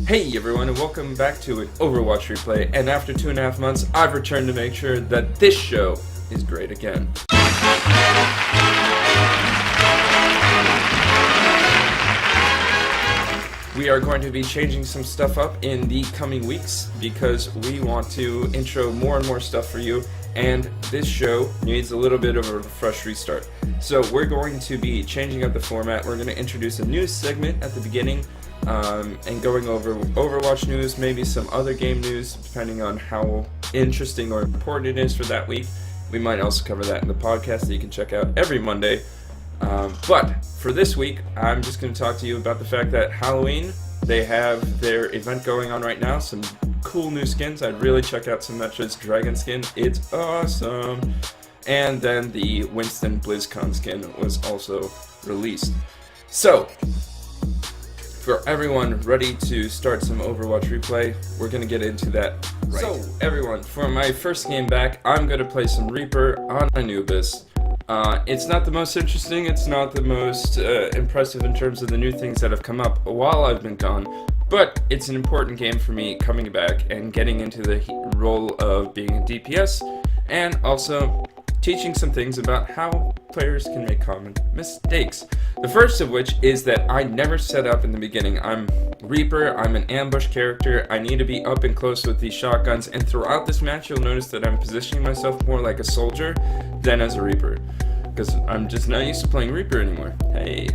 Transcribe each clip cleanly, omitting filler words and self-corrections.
Hey everyone, and welcome back to an Overwatch replay, and after 2.5 months, I've returned to make sure that this show is great again. We are going to be changing some stuff up in the coming weeks, because we want to intro more and more stuff for you, and this show needs a little bit of a fresh restart. So we're going to be changing up the format. We're going to introduce a new segment at the beginning, and going over Overwatch news, maybe some other game news, depending on how interesting or important it is for that week. We might also cover that in the podcast that you can check out every Monday. But for this week, I'm just going to talk to you about the fact that Halloween, they have their event going on right now, some cool new skins. I'd really check out Symmetra's Dragon skin, it's awesome. And then the Winston BlizzCon skin was also released. So, for everyone ready to start some Overwatch replay, we're going to get into that right. So, everyone, for my first game back, I'm going to play some Reaper on Anubis. It's not the most interesting, it's not the most impressive in terms of the new things that have come up while I've been gone, but it's an important game for me coming back and getting into the role of being a DPS, and also teaching some things about how players can make common mistakes. The first of which is that I never set up in the beginning. I'm Reaper, I'm an ambush character, I need to be up and close with these shotguns, and throughout this match you'll notice that I'm positioning myself more like a soldier than as a Reaper, because I'm just not used to playing Reaper anymore. Hey.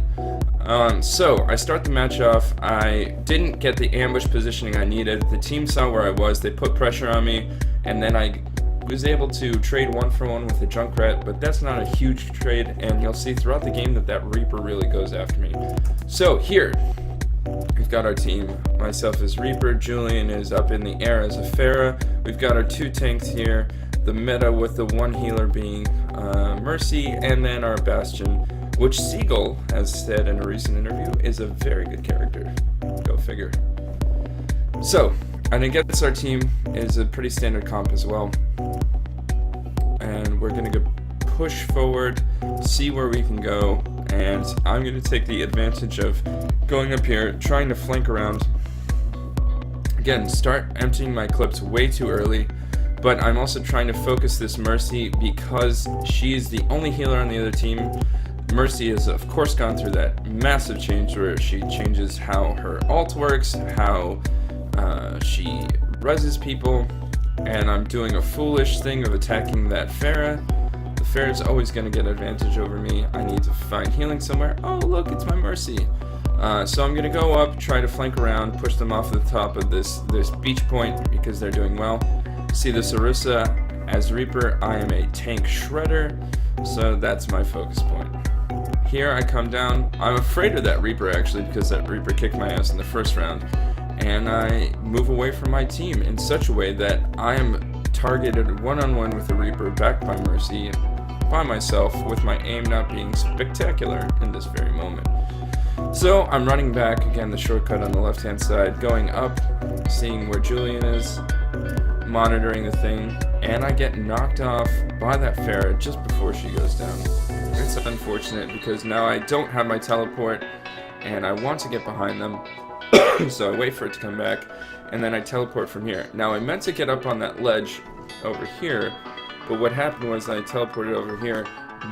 So I start the match off, I didn't get the ambush positioning I needed, the team saw where I was, they put pressure on me, and then I was able to trade 1-for-1 with the Junkrat, but that's not a huge trade, and you'll see throughout the game that that Reaper really goes after me. So here, we've got our team. Myself as Reaper, Julien is up in the air as a Pharah. We've got our two tanks here, the meta with the one healer being Mercy, and then our Bastion, which Seagull has said in a recent interview is a very good character. Go figure. So, and against our team is a pretty standard comp as well. And we're going to go push forward, see where we can go, and I'm going to take the advantage of going up here, trying to flank around. Again, start emptying my clips way too early, but I'm also trying to focus this Mercy because she's the only healer on the other team. Mercy has of course gone through that massive change where she changes how her ult works, how she reses people, and I'm doing a foolish thing of attacking that Pharah. The Pharah's always going to get advantage over me. I need to find healing somewhere. Oh look, it's my Mercy. So I'm going to go up, try to flank around, push them off the top of this beach point because they're doing well. See this Orisa as Reaper, I am a tank shredder, so that's my focus point. Here I come down. I'm afraid of that Reaper actually because that Reaper kicked my ass in the first round. And I move away from my team in such a way that I am targeted one-on-one with the Reaper, backed by Mercy, by myself, with my aim not being spectacular in this very moment. So I'm running back, again the shortcut on the left-hand side, going up, seeing where Julien is, monitoring the thing, and I get knocked off by that Pharah just before she goes down. It's unfortunate because now I don't have my teleport, and I want to get behind them. So I wait for it to come back, and then I teleport from here. Now I meant to get up on that ledge over here, but what happened was I teleported over here,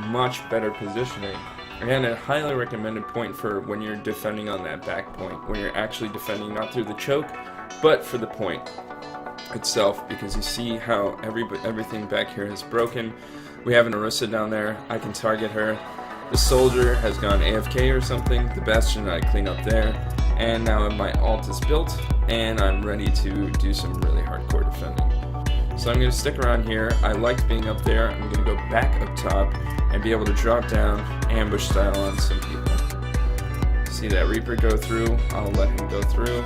much better positioning. And a highly recommended point for when you're defending on that back point, when you're actually defending not through the choke, but for the point itself, because you see how everything back here is broken. We have an Orisa down there, I can target her. The soldier has gone AFK or something, the Bastion I clean up there. And now my ult is built, and I'm ready to do some really hardcore defending. So I'm going to stick around here. I liked being up there. I'm going to go back up top and be able to drop down ambush style on some people. See that Reaper go through, I'll let him go through.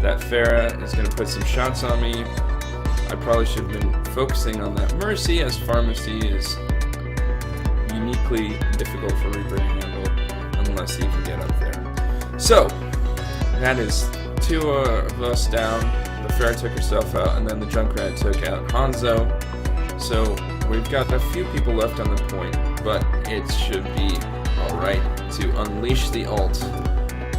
That Pharah is going to put some shots on me. I probably should have been focusing on that Mercy, as Pharmacy is uniquely difficult for Reaper to handle unless he can get up there. So, that is two of us down. The Pharah took herself out, and then the Junkrat took out Hanzo. So, we've got a few people left on the point, but it should be alright to unleash the ult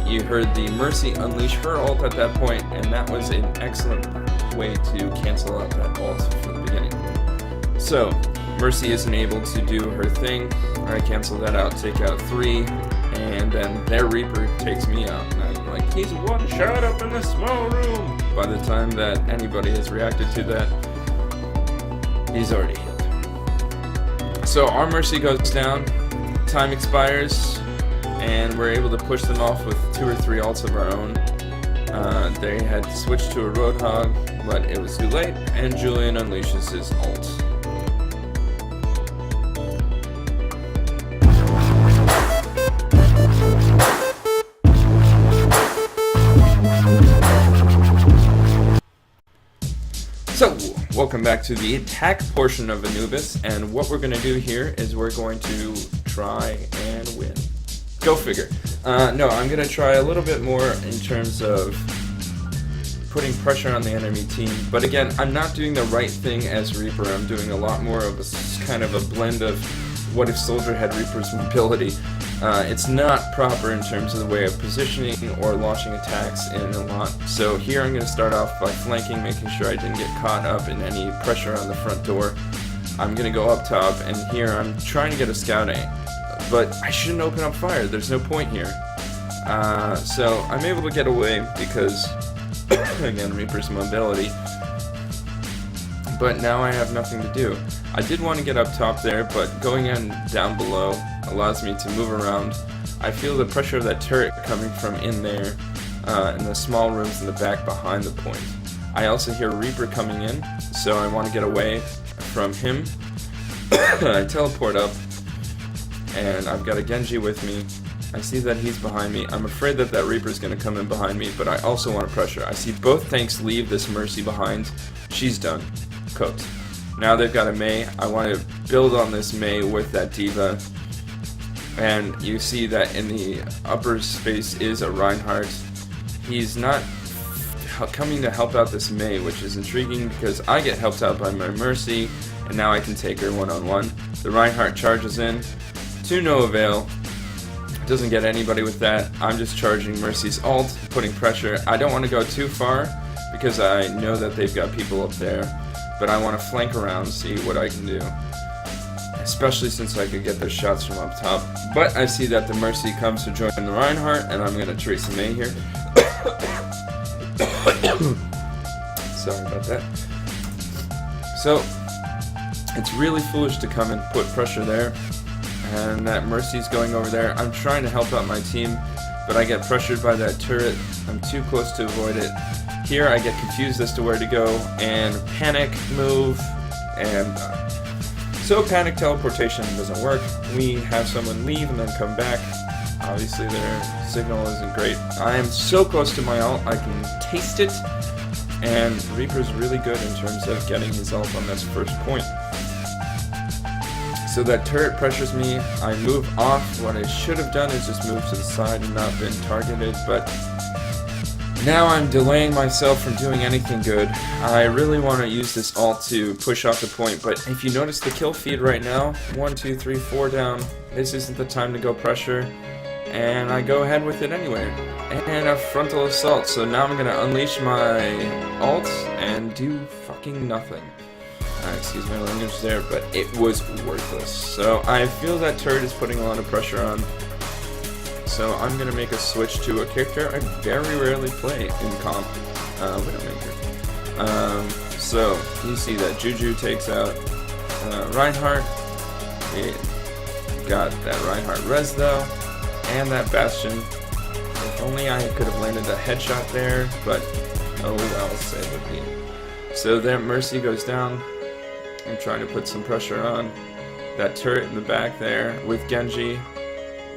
you heard the Mercy unleash her ult at that point, and that was an excellent way to cancel out that ult from the beginning. So, Mercy isn't able to do her thing. I cancel that out, take out 3, and then their Reaper takes me out. And I'm like, he's one shot up in the small room! By the time that anybody has reacted to that, he's already healed. So our Mercy goes down, time expires, and we're able to push them off with 2 or 3 ults of our own. They had switched to a Roadhog, but it was too late, and Julien unleashes his ult. So, welcome back to the attack portion of Anubis, and what we're going to do here is we're going to try and win. Go figure. No, I'm going to try a little bit more in terms of putting pressure on the enemy team, but again, I'm not doing the right thing as Reaper. I'm doing a lot more of a kind of a blend of what if Soldier had Reaper's mobility. It's not proper in terms of the way of positioning or launching attacks in a lot. So here I'm going to start off by flanking, making sure I didn't get caught up in any pressure on the front door. I'm going to go up top, and here I'm trying to get a scout aim, but I shouldn't open up fire. There's no point here. So I'm able to get away because, again, Reaper's mobility. But now I have nothing to do. I did want to get up top there, but going in down below allows me to move around. I feel the pressure of that turret coming from in there, in the small rooms in the back behind the point. I also hear Reaper coming in, so I want to get away from him. I teleport up, and I've got a Genji with me. I see that he's behind me. I'm afraid that that Reaper's going to come in behind me, but I also want to pressure. I see both tanks leave this Mercy behind. She's done. Cooked. Now they've got a Mei. I want to build on this Mei with that D.Va. And you see that in the upper space is a Reinhardt. He's not coming to help out this Mei, which is intriguing because I get helped out by my Mercy, and now I can take her one-on-one. The Reinhardt charges in to no avail. Doesn't get anybody with that. I'm just charging Mercy's ult, putting pressure. I don't want to go too far because I know that they've got people up there, but I want to flank around, see what I can do. Especially since I could get those shots from up top. But I see that the Mercy comes to join the Reinhardt, and I'm going to trace a Mei here. Sorry about that. So, it's really foolish to come and put pressure there. And that Mercy's going over there. I'm trying to help out my team, but I get pressured by that turret. I'm too close to avoid it. Here I get confused as to where to go, and panic, move, and so panic teleportation doesn't work. We have someone leave and then come back. Obviously their signal isn't great. I am so close to my ult, I can taste it, and Reaper's really good in terms of getting his ult on this first point. So that turret pressures me, I move off. What I should have done is just move to the side and not been targeted, but now I'm delaying myself from doing anything good. I really want to use this ult to push off the point, but if you notice the kill feed right now, 1, 2, 3, 4 down, this isn't the time to go pressure, and I go ahead with it anyway. And a frontal assault, so now I'm going to unleash my ult and do fucking nothing. Excuse my language there, but it was worthless. So I feel that turret is putting a lot of pressure on. So I'm going to make a switch to a character I very rarely play in comp, Widowmaker. So you see that Juju takes out Reinhardt. It got that Reinhardt res though, and that Bastion. If only I could have landed a headshot there, but oh well, save it be. So that Mercy goes down. I'm trying to put some pressure on that turret in the back there with Genji.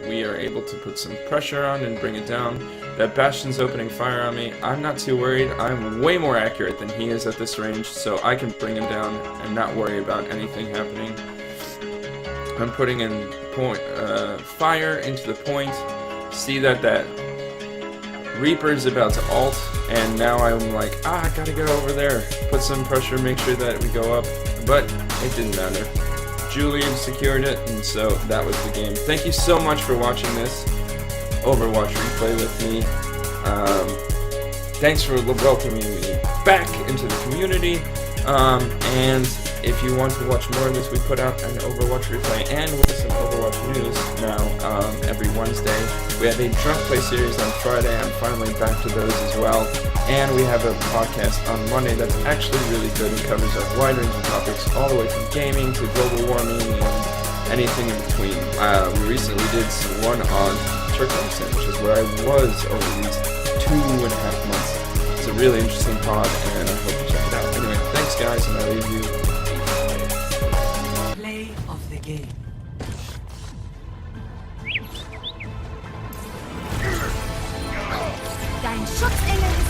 We are able to put some pressure on and bring it down. That Bastion's opening fire on me. I'm not too worried. I'm way more accurate than he is at this range, so I can bring him down and not worry about anything happening. I'm putting in fire into the point. See that Reaper's about to ult, and now I'm like, I gotta go over there. Put some pressure, make sure that we go up, but it didn't matter. Julien secured it, and so that was the game. Thank you so much for watching this. Overwatch replay with me. Thanks for welcoming me back into the community. And if you want to watch more of this, we put out an Overwatch replay and with some Overwatch news now every Wednesday. We have a Drunk Play series on Friday. I'm finally back to those as well. And we have a podcast on Monday that's actually really good and covers a wide range of topics all the way from gaming to global warming and anything in between. We recently did one on Turkmenistan, which is where I was over these 2.5 months. It's a really interesting pod, and I hope you check it out. Anyway, thanks guys, and I leave you. Play of the game. Dein Schutzengel ist